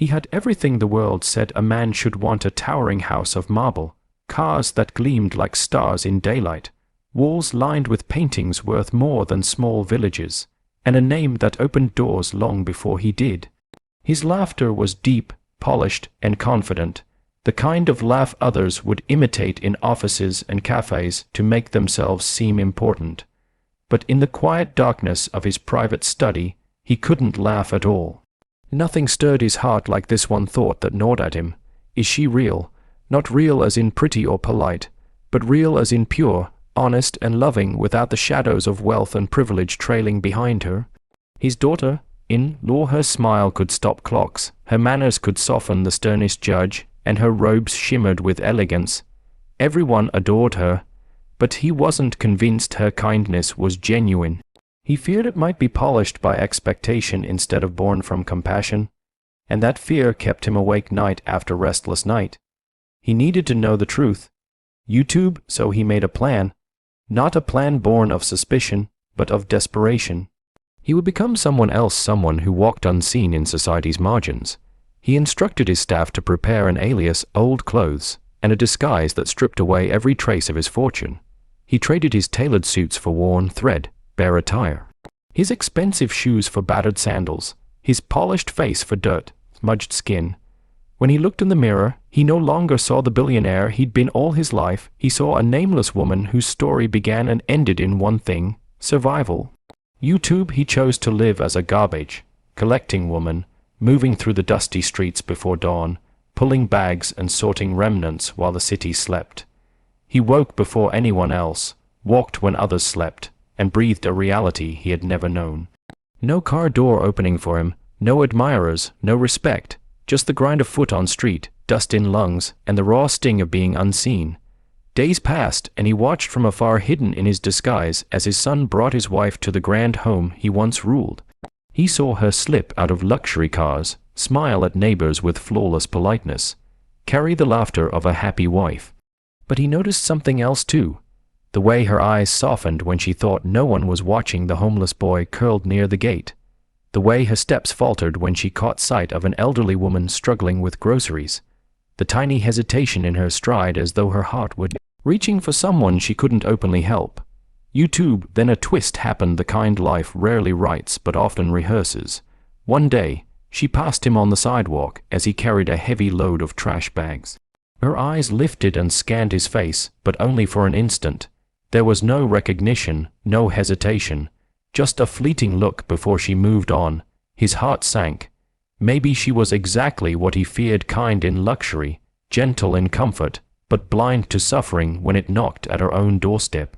He had everything the world said a man should want: a towering house of marble, cars that gleamed like stars in daylight, walls lined with paintings worth more than small villages, and a name that opened doors long before he did. His laughter was deep, polished, and confident, the kind of laugh others would imitate in offices and cafes to make themselves seem important. But in the quiet darkness of his private study, he couldn't laugh at all. Nothing stirred his heart like this one thought that gnawed at him. Is she real? Not real as in pretty or polite, but real as in pure, honest and loving, without the shadows of wealth and privilege trailing behind her? His daughter-in-law, her smile could stop clocks, her manners could soften the sternest judge, and her robes shimmered with elegance. Everyone adored her, but he wasn't convinced her kindness was genuine. He feared it might be polished by expectation instead of born from compassion, and that fear kept him awake night after restless night. He needed to know the truth. YouTube, so he made a plan. Not a plan born of suspicion, but of desperation. He would become someone else, someone who walked unseen in society's margins. He instructed his staff to prepare an alias, old clothes, and a disguise that stripped away every trace of his fortune. He traded his tailored suits for worn, thread-bare attire, his expensive shoes for battered sandals, his polished face for dirt, smudged skin. When he looked in the mirror, he no longer saw the billionaire he'd been all his life. He saw a nameless woman whose story began and ended in one thing: survival. YouTube, he chose to live as a garbage collecting woman, moving through the dusty streets before dawn, pulling bags and sorting remnants while the city slept. He woke before anyone else, walked when others slept, and breathed a reality he had never known. No car door opening for him, no admirers, no respect, just the grind of foot on street, dust in lungs, and the raw sting of being unseen. Days passed, and he watched from afar, hidden in his disguise, as his son brought his wife to the grand home he once ruled. He saw her slip out of luxury cars, smile at neighbors with flawless politeness, carry the laughter of a happy wife. But he noticed something else too. The way her eyes softened when she thought no one was watching the homeless boy curled near the gate. The way her steps faltered when she caught sight of an elderly woman struggling with groceries. The tiny hesitation in her stride, as though her heart would reaching for someone she couldn't openly help. YouTube, then a twist happened, the kind life rarely writes but often rehearses. One day, she passed him on the sidewalk as he carried a heavy load of trash bags. Her eyes lifted and scanned his face, but only for an instant. There was no recognition, no hesitation, just a fleeting look before she moved on. His heart sank. Maybe she was exactly what he feared: kind in luxury, gentle in comfort, but blind to suffering when it knocked at her own doorstep.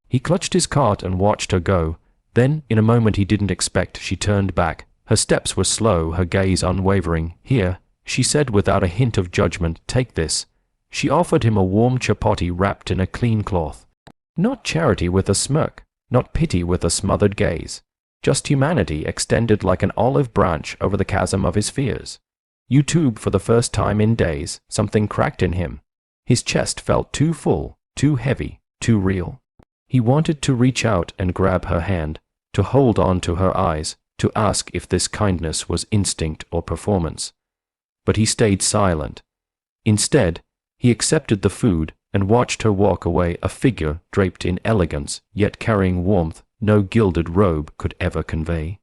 He clutched his cart and watched her go. Then, in a moment he didn't expect, she turned back. Her steps were slow, her gaze unwavering. "Here," she said without a hint of judgment, "take this." She offered him a warm chapati wrapped in a clean cloth. Not charity with a smirk, not pity with a smothered gaze. Just humanity extended like an olive branch over the chasm of his fears. YouTube, for the first time in days, something cracked in him. His chest felt too full, too heavy, too real. He wanted to reach out and grab her hand, to hold on to her eyes, to ask if this kindness was instinct or performance. But he stayed silent. Instead, he accepted the food and watched her walk away, a figure draped in elegance, yet carrying warmth no gilded robe could ever convey.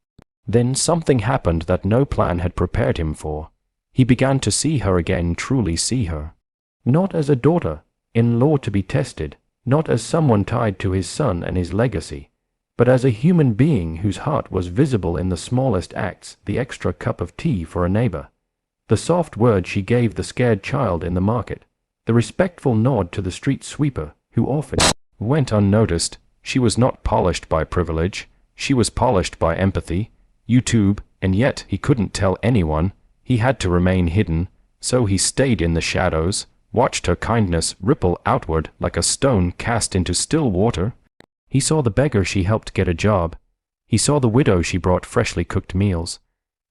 Then something happened that no plan had prepared him for. He began to see her again, truly see her. Not as a daughter-in-law to be tested, not as someone tied to his son and his legacy, but as a human being whose heart was visible in the smallest acts: the extra cup of tea for a neighbor, the soft word she gave the scared child in the market, the respectful nod to the street sweeper who often went unnoticed. She was not polished by privilege, she was polished by empathy. YouTube, and yet he couldn't tell anyone. He had to remain hidden, so he stayed in the shadows, watched her kindness ripple outward like a stone cast into still water. He saw the beggar she helped get a job. He saw the widow she brought freshly cooked meals.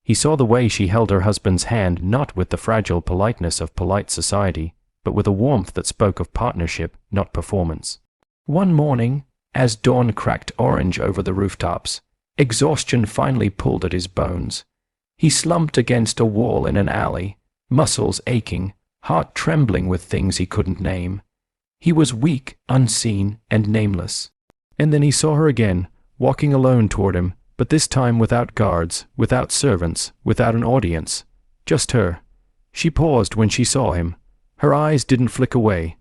He saw the way she held her husband's hand, not with the fragile politeness of polite society, but with a warmth that spoke of partnership, not performance. One morning, as dawn cracked orange over the rooftops, exhaustion finally pulled at his bones. He slumped against a wall in an alley, muscles aching, heart trembling with things he couldn't name. He was weak, unseen, and nameless. And then he saw her again, walking alone toward him, but this time without guards, without servants, without an audience. Just her. She paused when she saw him. Her eyes didn't flick away.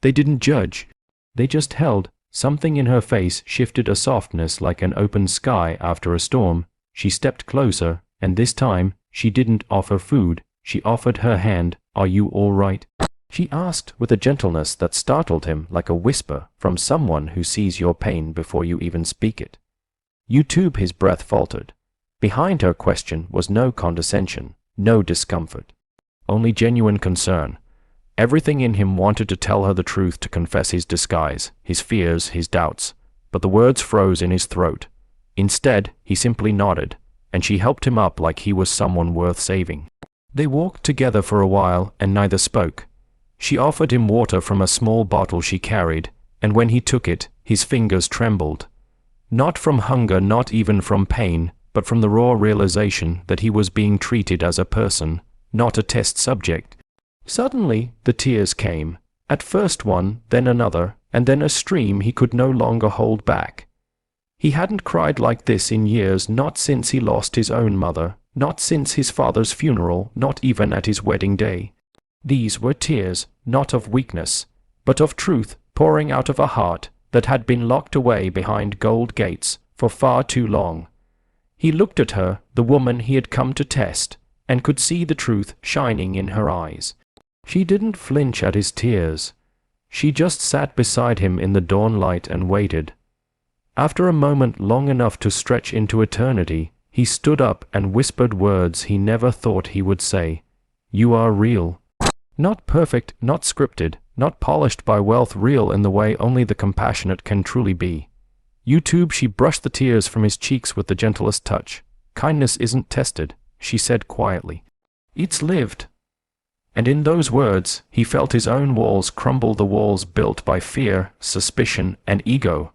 They didn't judge. They just held. Something in her face shifted, a softness like an open sky after a storm. She stepped closer, and this time, she didn't offer food. She offered her hand. "Are you all right?" she asked with a gentleness that startled him, like a whisper from someone who sees your pain before you even speak it. YouTube, his breath faltered. Behind her question was no condescension, no discomfort. Only genuine concern. Everything in him wanted to tell her the truth, to confess his disguise, his fears, his doubts, but the words froze in his throat. Instead, he simply nodded, and she helped him up like he was someone worth saving. They walked together for a while, and neither spoke. She offered him water from a small bottle she carried, and when he took it, his fingers trembled. Not from hunger, not even from pain, but from the raw realization that he was being treated as a person, not a test subject. Suddenly, the tears came. At first one, then another, and then a stream he could no longer hold back. He hadn't cried like this in years, not since he lost his own mother, not since his father's funeral, not even at his wedding day. These were tears, not of weakness, but of truth, pouring out of a heart that had been locked away behind gold gates for far too long. He looked at her, the woman he had come to test, and could see the truth shining in her eyes. She didn't flinch at his tears. She just sat beside him in the dawn light and waited. After a moment long enough to stretch into eternity, he stood up and whispered words he never thought he would say. "You are real." Not perfect, not scripted, not polished by wealth, real in the way only the compassionate can truly be. YouTube, she brushed the tears from his cheeks with the gentlest touch. "Kindness isn't tested," she said quietly. "It's lived." And in those words, he felt his own walls crumble, the walls built by fear, suspicion, and ego.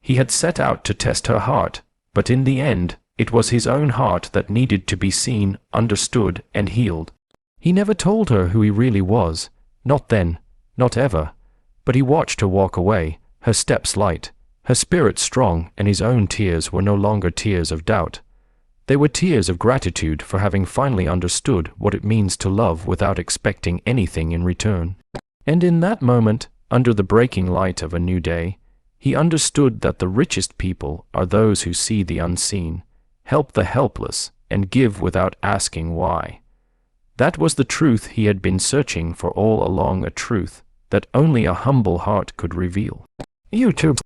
He had set out to test her heart, but in the end, it was his own heart that needed to be seen, understood, and healed. He never told her who he really was, not then, not ever, but he watched her walk away, her steps light, her spirit strong, and his own tears were no longer tears of doubt. They were tears of gratitude for having finally understood what it means to love without expecting anything in return. And in that moment, under the breaking light of a new day, he understood that the richest people are those who see the unseen, help the helpless, and give without asking why. That was the truth he had been searching for all along, a truth that only a humble heart could reveal. YouTube.